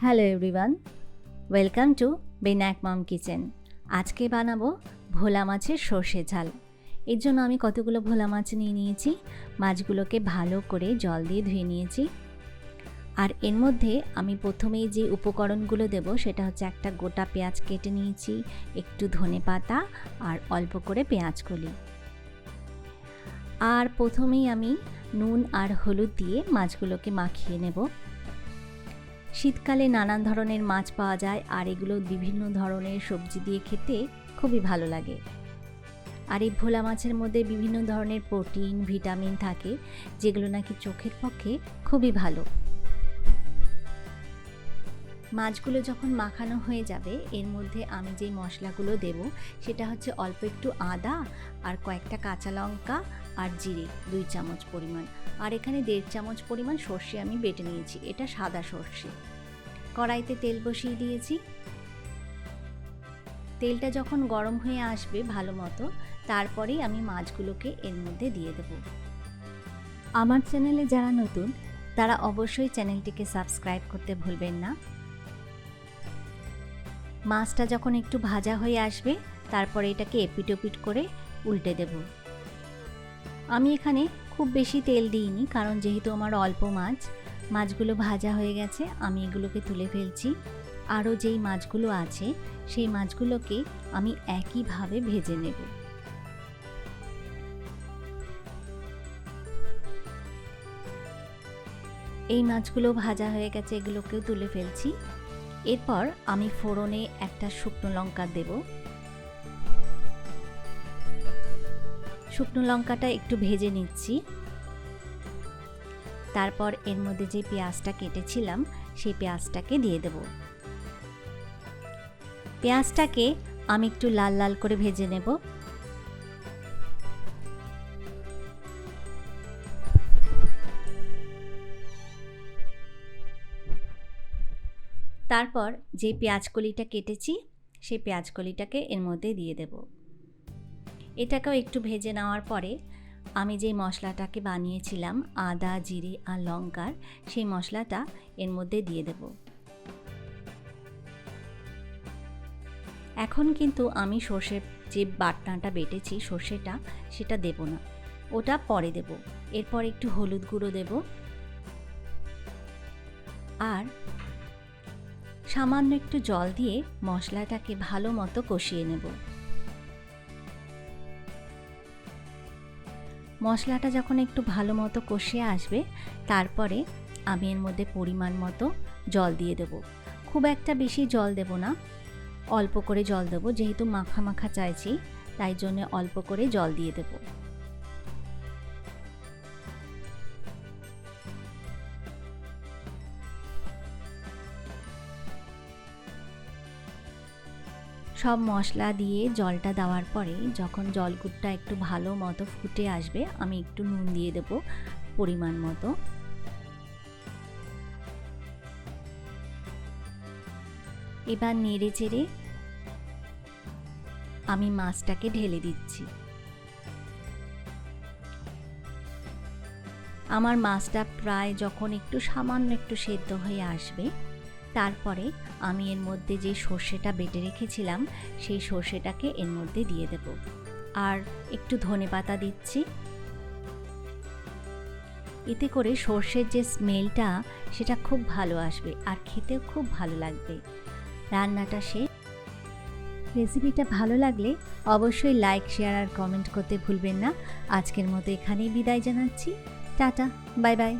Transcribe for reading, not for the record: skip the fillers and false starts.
Hello everyone, welcome to Binayak mom kitchen. আজকে বানাবো ভোলা মাছের সর্ষে ঝাল। এর জন্য আমি কতগুলো ভোলা মাছ নিয়ে নিয়েছি। মাছগুলোকে ভালো করে জল দিয়ে ধুয়ে নিয়েছি। আর এর মধ্যে আমি প্রথমেই যে উপকরণগুলো দেব সেটা হচ্ছে একটা গোটা পেঁয়াজ কেটে নিয়েছি, একটু ধনেপাতা আর অল্প করে পেঁয়াজ কলি। আর প্রথমেই আমি নুন আর হলুদ দিয়ে মাছগুলোকে মাখিয়ে নেব। শীতকালে নানান ধরনের মাছ পাওয়া যায় আর এগুলো বিভিন্ন ধরনের সবজি দিয়ে খেতে খুবই ভালো লাগে। আর এই ভোলা মাছের মধ্যে বিভিন্ন ধরনের প্রোটিন, ভিটামিন থাকে যেগুলো নাকি চোখের পক্ষে খুবই ভালো। মাছগুলো যখন মাখানো হয়ে যাবে এর মধ্যে আমি যেই মশলাগুলো দেব সেটা হচ্ছে অল্প একটু আদা আর কয়েকটা কাঁচা লঙ্কা আর জিরে 2 চামচ পরিমাণ। আর এখানে 1.5 চামচ পরিমাণ সর্ষে আমি বেটে নিয়েছি, এটা সাদা সর্ষে। কড়াইতে তেল বসিয়ে দিয়েছি। তেলটা যখন গরম হয়ে আসবে ভালো মতো, তারপরেই আমি মাছগুলোকে এর মধ্যে দিয়ে দেব। আমার চ্যানেলে যারা নতুন তারা অবশ্যই চ্যানেলটিকে সাবস্ক্রাইব করতে ভুলবেন না। মাছটা যখন একটু ভাজা হয়ে আসবে তারপরে এটাকে এপিট ওপিট করে উল্টে দেব। আমি এখানে খুব বেশি তেল দিইনি, কারণ যেহেতু আমার অল্প মাছগুলো ভাজা হয়ে গেছে। আমি এগুলোকে তুলে ফেলছি। আরও যেই মাছগুলো আছে সেই মাছগুলোকে আমি একইভাবে ভেজে নেব। এই মাছগুলো ভাজা হয়ে গেছে, এগুলোকেও তুলে ফেলছি। এরপর আমি ফোড়নে একটা শুকনো লঙ্কা দেব। শুকনো লঙ্কাটা একটু ভেজে নিচ্ছি। তারপর এর মধ্যে যে পেঁয়াজটা কেটেছিলাম সেই পেঁয়াজটাকে দিয়ে দেব। পেঁয়াজটাকে আমি একটু লাল লাল করে ভেজে নেব। তারপর যে পেঁয়াজকলিটা কেটেছি সেই পেঁয়াজকলিটাকে এর মধ্যে দিয়ে দেব। এটাকেও একটু ভেজে নেওয়ার পরে আমি যে মশলাটাকে বানিয়েছিলাম আদা, জিরে আর লঙ্কার, সেই মশলাটা এর মধ্যে দিয়ে দেব। এখন কিন্তু আমি সর্ষের যে বাটনাটা বেটেছি সর্ষেটা, সেটা দেব না, ওটা পরে দেব। এরপর একটু হলুদ গুঁড়ো দেব আর সামান্য একটু জল দিয়ে মশলাটাকে ভালো মতো কষিয়ে নেব। মশলাটা যখন একটু ভালো মতো কষিয়ে আসবে তারপরে আমি এর মধ্যে পরিমাণ মতো জল দিয়ে দেব। খুব একটা বেশি জল দেব না, অল্প করে জল দেব, যেহেতু মাখা মাখা চাইছি তাই জন্য অল্প করে জল দিয়ে দেব। সব মশলা দিয়ে জলটা দেওয়ার পরে যখন জলগুড়টা একটু ভালো মতো ফুটে আসবে আমি একটু নুন দিয়ে দেব পরিমাণ মতো। এবার নেড়ে চেড়ে আমি মাছটাকে ঢেলে দিচ্ছি। আমার মাছটা প্রায় যখন একটু সামান্য একটু সেদ্ধ হয়ে আসবে তারপরে আমি এর মধ্যে যে সর্ষেটা বেটে রেখেছিলাম সেই সর্ষেটাকে এর মধ্যে দিয়ে দেব আর একটু ধনেপাতা দিচ্ছি। এতে করে সর্ষের যে স্মেলটা সেটা খুব ভালো আসবে আর খেতেও খুব ভালো লাগবে। রান্নাটা শেষ। রেসিপিটা ভালো লাগলে অবশ্যই লাইক, শেয়ার আর কমেন্ট করতে ভুলবেন না। আজকের মতো এখানেই বিদায় জানাচ্ছি। Tata, bye bye.